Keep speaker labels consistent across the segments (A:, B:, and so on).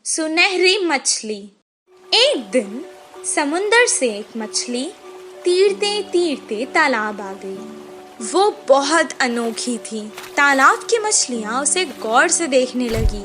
A: सुनहरी मछली। एक दिन समुंदर से एक मछली तीरते तीरते तालाब आ गई। वो बहुत अनोखी थी। तालाब की मछलियाँ उसे गौर से देखने लगी।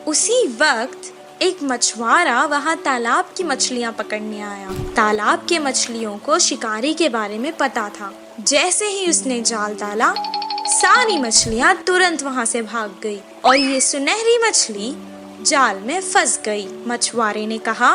A: उसी वक्त एक मछुआरा वहाँ तालाब की मछलियाँ पकड़ने आया। तालाब के मछलियों को शिकारी के बारे में पता था। जैसे ही उसने जाल डाला, सारी मछलियाँ तुरंत वहाँ से भाग गई और ये सुनहरी मछली जाल में फंस गई। मछुआरे ने कहा,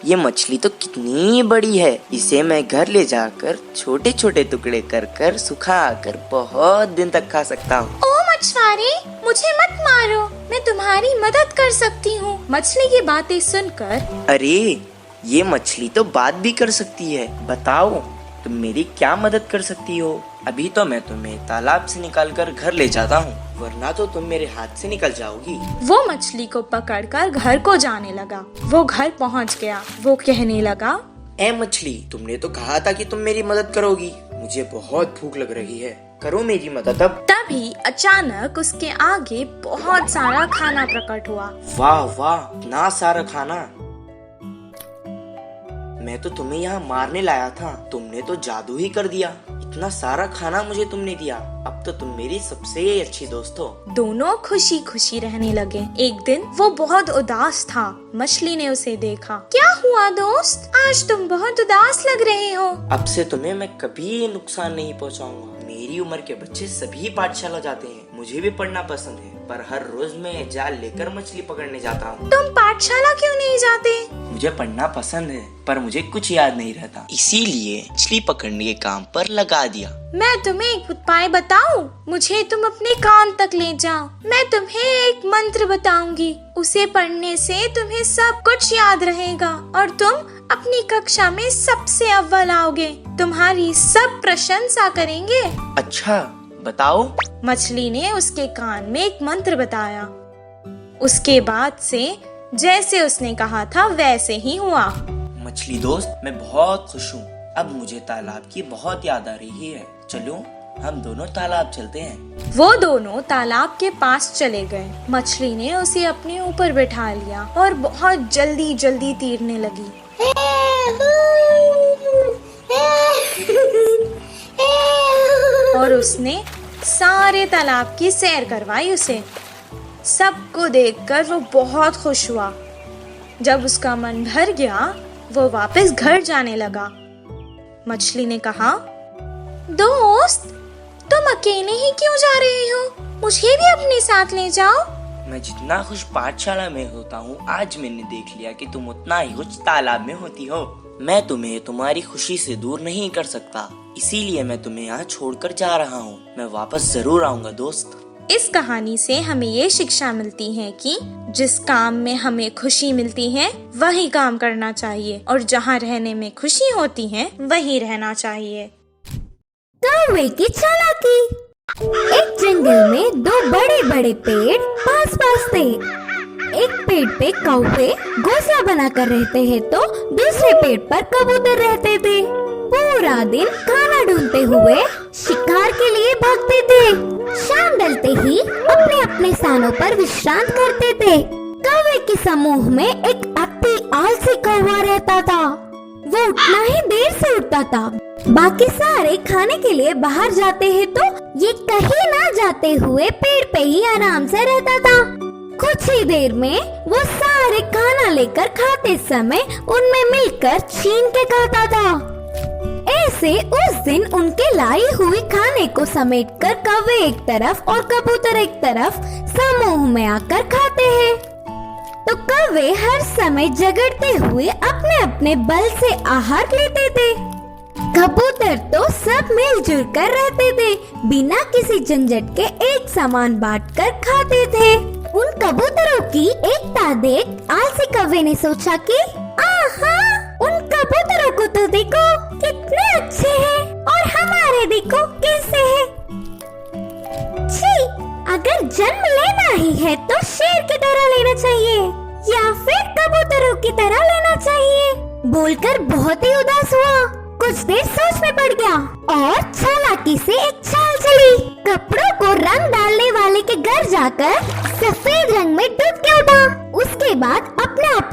B: ये मछली तो कितनी बड़ी है, इसे मैं घर ले जाकर छोटे छोटे टुकड़े कर कर सुखा कर बहुत दिन तक खा सकता हूँ।
A: ओ मछुआरे, मुझे मत मारो, मैं तुम्हारी मदद कर सकती हूँ। मछली की बातें सुनकर,
B: अरे ये मछली तो बात भी कर सकती है, बताओ तुम मेरी क्या मदद कर सकती हो? अभी तो मैं तुम्हें तालाब से निकाल कर घर ले जाता हूँ, वरना तो तुम मेरे हाथ से निकल जाओगी।
A: वो मछली को पकड़कर घर को जाने लगा। वो घर पहुँच गया। वो कहने लगा,
B: ए मछली, तुमने तो कहा था कि तुम मेरी मदद करोगी। मुझे बहुत भूख लग रही है, करो मेरी मदद अब।
A: तभी अचानक उसके आगे बहुत सारा खाना प्रकट हुआ।
B: वाह वाह, इतना सारा खाना! मैं तो तुम्हें यहाँ मारने लाया था, तुमने तो जादू ही कर दिया। इतना सारा खाना मुझे तुमने दिया, अब तो तुम मेरी सबसे अच्छी दोस्त हो।
A: दोनों खुशी खुशी रहने लगे। एक दिन वो बहुत उदास था। मछली ने उसे देखा। क्या हुआ दोस्त, आज तुम बहुत उदास लग रहे हो।
B: अब से तुम्हें मैं कभी नुकसान नहीं पहुँचाऊंगा। मेरी उम्र के बच्चे सभी पाठशाला जाते हैं, मुझे भी पढ़ना पसंद है, पर हर रोज मैं जाल लेकर मछली पकड़ने जाता हूँ।
A: तुम पाठशाला क्यों नहीं जाते?
B: मुझे पढ़ना पसंद है, पर मुझे कुछ याद नहीं रहता, इसीलिए मछली पकड़ने के काम पर लगा दिया।
A: मैं तुम्हें एक उपाय बताऊं? मुझे तुम अपने कान तक ले जाओ। मैं तुम्हें एक मंत्र बताऊंगी, उसे पढ़ने से तुम्हें सब कुछ याद रहेगा और तुम अपनी कक्षा में सबसे अव्वल आओगे। तुम्हारी सब प्रशंसा करेंगे।
B: अच्छा बताओ।
A: मछली ने उसके कान में एक मंत्र बताया। उसके बाद से जैसे उसने कहा था वैसे ही हुआ।
B: मछली दोस्त, मैं बहुत खुश हूँ। अब मुझे तालाब की बहुत याद आ रही है। चलो हम दोनों तालाब चलते हैं।
A: वो दोनों तालाब के पास चले गए। मछली ने उसे अपने ऊपर बैठा लिया और बहुत जल्दी जल्दी तैरने लगी। और उसने सारे तालाब की सैर करवाई उसे। सबको देखकर वो बहुत खुश हुआ। जब उसका मन भर गया, वो वापस घर जाने लगा। मछली ने कहा, दोस्त, तुम अकेले ही क्यों जा रहे हो? मुझे भी अपने साथ ले जाओ।
B: मैं जितना खुश पाठशाला में होता हूँ, आज मैंने देख लिया कि तुम उतना ही खुश तालाब में होती हो। मैं तुम्हें तुम्हारी खुशी से दूर नहीं कर सकता, इसीलिए मैं तुम्हें यहाँ छोड़कर जा रहा हूँ। मैं वापस जरूर आऊँगा दोस्त।
A: इस कहानी से हमें ये शिक्षा मिलती है कि जिस काम में हमें खुशी मिलती है वही काम करना चाहिए और जहाँ रहने में खुशी होती है वही रहना चाहिए।
C: कौवे की चालाकी। एक जंगल में दो बड़े बड़े पेड़ पास पास थे। एक पेड़ पे कौवे घोंसला बनाकर रहते हैं तो दूसरे पेड़ पर कबूतर रहते थे। पूरा दिन खाना ढूंढते हुए शिकार के लिए भागते थे। शाम ढलते ही अपने अपने स्थानों पर विश्राम करते थे। कौवे के समूह में एक अति आलसी कौवा रहता था। वो उठना ही देर से उठता था। बाकी सारे खाने के लिए बाहर जाते हैं तो ये कहीं ना जाते हुए पेड़ पे ही आराम से रहता था। कुछ ही देर में वो सारे खाना लेकर खाते समय उनमें मिलकर छीन के खाता था। ऐसे उस दिन उनके लाई हुई खाने को समेटकर कौवे एक तरफ और कबूतर एक तरफ समूह में आकर खाते हैं। तो कौवे हर समय झगड़ते हुए अपने अपने बल से आहार लेते थे। कबूतर तो सब मिलजुल कर रहते थे, बिना किसी झंझट के एक सामान बांटकर खाते थे। उन कबूतरों की एकता देख आलसी कौवे ने सोचा कि आहा, उन कबूतरों को तो देखो कितने अच्छे हैं और हमारे देखो कैसे हैं। छी, अगर जन्म लेना ही है तो शेर की तरह लेना चाहिए या फिर कबूतरों की तरह लेना चाहिए। बोलकर बहुत ही उदास हुआ। कुछ देर सोच में पड़ गया और चालाकी से एक चाल चली। कपड़ों को रंग डालने वाले के घर जाकर सफेद रंग में डूब के उठा। उसके बाद अपने आप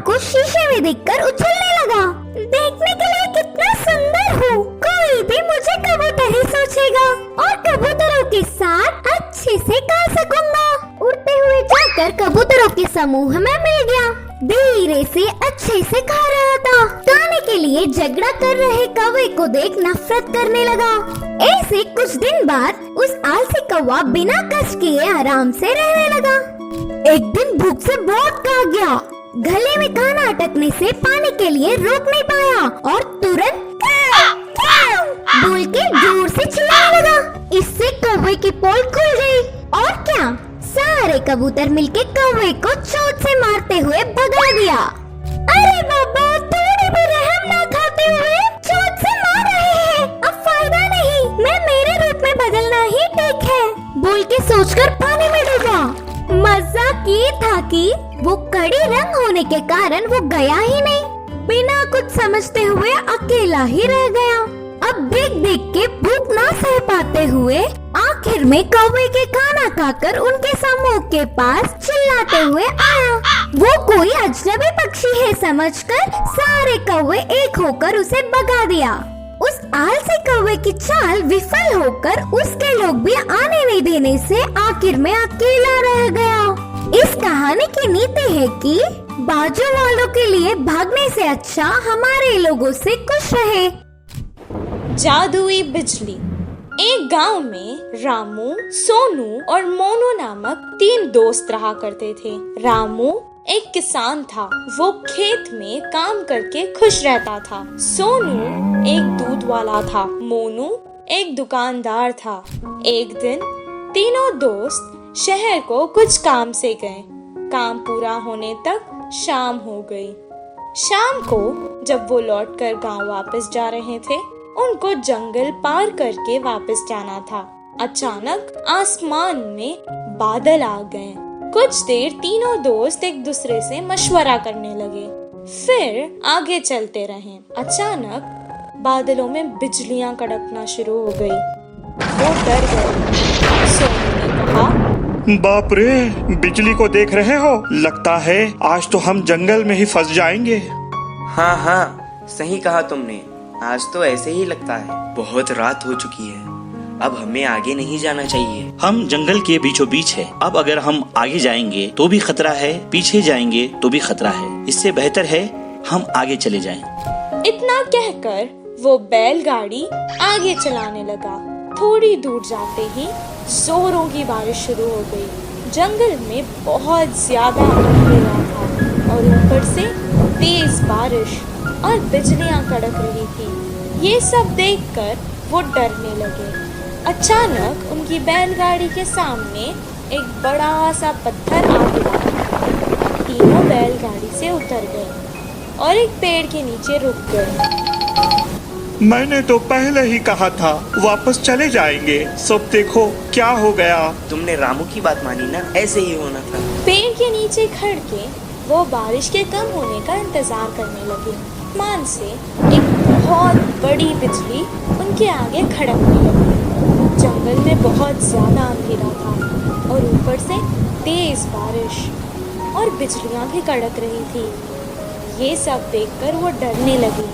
C: मुझे देखकर उछलने लगा। देखने के लिए कितना सुंदर हूँ, कोई भी मुझे कबूतर ही सोचेगा और कबूतरों के साथ अच्छे से गा सकूंगा। उड़ते हुए जाकर कबूतरों के समूह में मिल गया। धीरे से अच्छे से खा रहा था। खाने के लिए झगड़ा कर रहे कौवे को देख नफरत करने लगा। ऐसे कुछ दिन बाद उस आलसी कौवा बिना कष्ट किए आराम से रहने लगा। एक दिन भूख से बहुत भाग गया। गले में खाना अटकने से पानी के लिए रोक नहीं पाया और तुरंत बोल के जोर से चिल्लाने लगा। इससे कौवे की पोल खुल गई और क्या, सारे कबूतर मिलके कौवे को चोट से मारते हुए भगा दिया। अरे बाबा, थोड़ी भी रहम ना खाते हुए चोट से मार रहे हैं। अब फायदा नहीं, मैं मेरे रूप में बदलना ही ठीक है, बोल के सोचकर पानी में डूबा। मजाक ये था कि वो कड़ी रंग होने के कारण वो गया ही नहीं। बिना कुछ समझते हुए अकेला ही रह गया। अब देख देख के भूख ना सह पाते हुए आखिर में कौवे के खाना खाकर उनके समूह के पास चिल्लाते हुए आया। वो कोई अजनबी पक्षी है समझकर सारे कौवे एक होकर उसे भगा दिया। उस आलसी कौवे की चाल विफल होकर उसके लोग भी आने नहीं देने से आखिर में अकेला रह गया। इस कहानी की नीति है कि बाजू वालों के लिए भागने से अच्छा हमारे लोगों से खुश रहे।
A: जादुई बिजली। एक गांव में रामू, सोनू और मोनू नामक 3 दोस्त रहा करते थे। रामू एक किसान था, वो खेत में काम करके खुश रहता था। सोनू एक दूध वाला था, मोनू एक दुकानदार था। एक दिन तीनों दोस्त शहर को कुछ काम से गए। काम पूरा होने तक शाम हो गई। शाम को जब वो लौटकर गांव वापस जा रहे थे, उनको जंगल पार करके वापस जाना था। अचानक आसमान में बादल आ गए। कुछ देर तीनों दोस्त एक दूसरे से मशवरा करने लगे, फिर आगे चलते रहे। अचानक बादलों में बिजलियां कड़कना शुरू हो गई। वो डर गए। सोनू ने कहा,
D: बाप रे, बिजली को देख रहे हो? लगता है आज तो हम जंगल में ही फंस जाएंगे।
B: हाँ हाँ, सही कहा तुमने। आज तो ऐसे ही लगता है। बहुत रात हो चुकी है, अब हमें आगे नहीं जाना चाहिए।
D: हम जंगल के बीचों बीच है। अब अगर हम आगे जाएंगे तो भी खतरा है, पीछे जाएंगे तो भी खतरा है। इससे बेहतर है हम आगे चले जाएं।
A: इतना कहकर वो बैलगाड़ी आगे चलाने लगा। थोड़ी दूर जाते ही जोरों की बारिश शुरू हो गई। जंगल में बहुत ज्यादा अंधेरा था और ऊपर से तेज बारिश और बिजलियां कड़क रही थी। ये सब देखकर वो डरने लगे। अचानक उनकी बैलगाड़ी के सामने एक बड़ा सा पत्थर आ गिरा। तीनों बैलगाड़ी से उतर गए और एक पेड़ के नीचे रुक गए।
D: मैंने तो पहले ही कहा था वापस चले जाएंगे। सब देखो क्या हो गया।
B: तुमने रामू की बात मानी ना, ऐसे ही होना था।
A: पेड़ के नीचे खड़ के वो बारिश के कम होने का इंतजार करने लगे। आसमान से एक बहुत बड़ी बिजली उनके आगे खड़कने लगी। जंगल में बहुत ज्यादा अंधेरा था और ऊपर से तेज बारिश और बिजलियां भी कड़क रही थी। ये सब देखकर वो डरने लगी।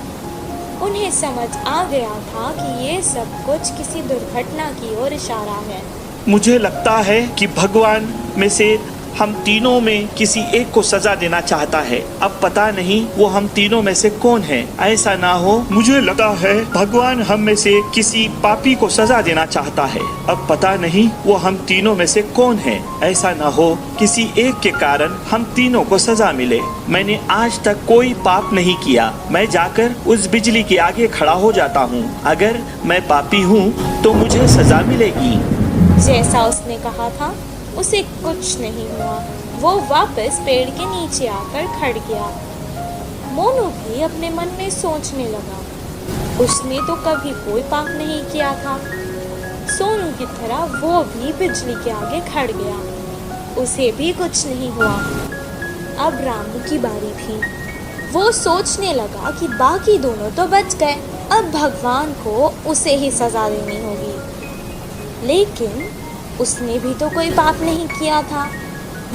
A: उन्हें समझ आ गया था कि ये सब कुछ किसी दुर्घटना की ओर इशारा है।
D: मुझे लगता है कि भगवान में से हम तीनों में किसी एक को सजा देना चाहता है। अब पता नहीं वो हम तीनों में से कौन है। ऐसा ना हो, मुझे लगता है भगवान हम में से किसी पापी को सजा देना चाहता है। अब पता नहीं वो हम तीनों में से कौन है। ऐसा ना हो किसी एक के कारण हम तीनों को सजा मिले। मैंने आज तक कोई पाप नहीं किया। मैं जाकर उस बिजली के आगे खड़ा हो जाता हूँ। अगर मैं पापी हूँ तो मुझे सजा मिलेगी।
A: जैसा उसने कहा था उसे कुछ नहीं हुआ। वो वापस पेड़ के नीचे आकर खड़ गया। मोनू भी अपने मन में सोचने लगा, उसने तो कभी कोई पाप नहीं किया था। सोनू की तरह वो भी बिजली के आगे खड़ गया, उसे भी कुछ नहीं हुआ। अब रामू की बारी थी। वो सोचने लगा कि बाकी दोनों तो बच गए, अब भगवान को उसे ही सजा देनी होगी। लेकिन उसने भी तो कोई पाप नहीं किया था।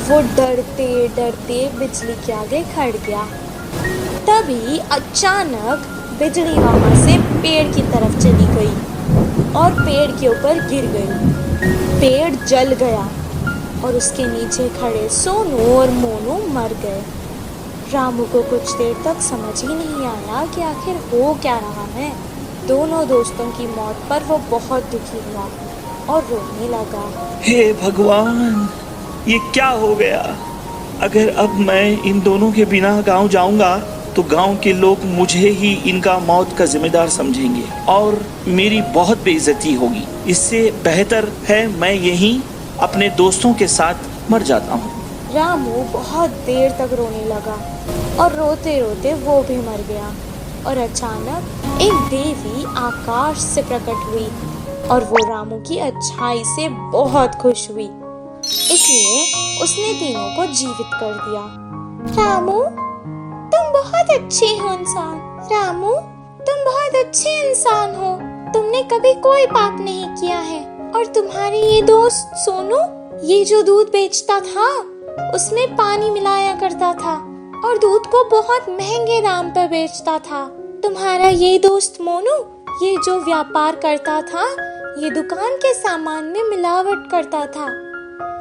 A: वो डरते डरते बिजली के आगे खड़ गया। तभी अचानक बिजली वहां से पेड़ की तरफ चली गई और पेड़ के ऊपर गिर गई। पेड़ जल गया और उसके नीचे खड़े सोनू और मोनू मर गए। रामू को कुछ देर तक समझ ही नहीं आया कि आखिर हो क्या रहा है। दोनों दोस्तों की मौत पर वो बहुत दुखी हुआ और रोने लगा।
D: हे भगवान, ये क्या हो गया? अगर अब मैं इन दोनों के बिना गांव जाऊंगा तो गांव के लोग मुझे ही इनका मौत का जिम्मेदार समझेंगे और मेरी बहुत बेइज्जती होगी। इससे बेहतर है मैं यहीं अपने दोस्तों के साथ मर जाता हूँ।
A: रामू बहुत देर तक रोने लगा और रोते रोते वो भी मर गया। और अचानक एक देवी आकाश से प्रकट हुई और वो रामू की अच्छाई से बहुत खुश हुई, इसलिए उसने तीनों को जीवित कर दिया। रामू, तुम बहुत अच्छे हो इंसान। रामू, तुम बहुत अच्छे इंसान हो। तुमने कभी कोई पाप नहीं किया है। और तुम्हारे ये दोस्त सोनू, ये जो दूध बेचता था उसमें पानी मिलाया करता था और दूध को बहुत महंगे दाम पर बेचता था। तुम्हारा ये दोस्त मोनू, ये जो व्यापार करता था, ये दुकान के सामान में मिलावट करता था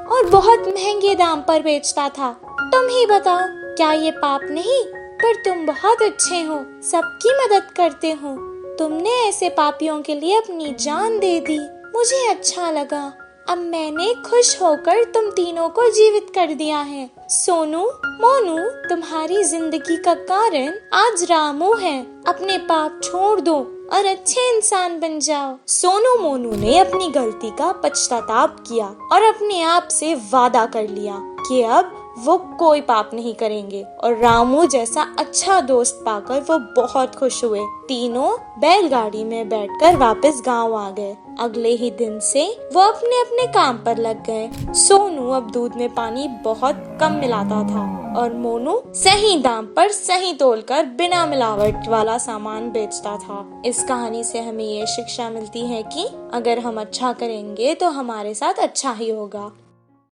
A: और बहुत महंगे दाम पर बेचता था। तुम ही बताओ, क्या ये पाप नहीं? पर तुम बहुत अच्छे हो, सबकी मदद करते हो। तुमने ऐसे पापियों के लिए अपनी जान दे दी। मुझे अच्छा लगा। अब मैंने खुश होकर तुम तीनों को जीवित कर दिया है। सोनू, मोनू, तुम्हारी जिंदगी का कारण आज रामू है। अपने पाप छोड़ दो और अच्छे इंसान बन जाओ। सोनू मोनू ने अपनी गलती का पश्चाताप किया और अपने आप से वादा कर लिया कि अब वो कोई पाप नहीं करेंगे। और रामू जैसा अच्छा दोस्त पाकर वो बहुत खुश हुए। तीनों बैलगाड़ी में बैठकर वापस गांव आ गए। अगले ही दिन से वो अपने अपने काम पर लग गए। सोनू अब दूध में पानी बहुत कम मिलाता था और मोनू सही दाम पर सही तोलकर बिना मिलावट वाला सामान बेचता था। इस कहानी से हमें ये शिक्षा मिलती है कि अगर हम अच्छा करेंगे तो हमारे साथ अच्छा ही होगा।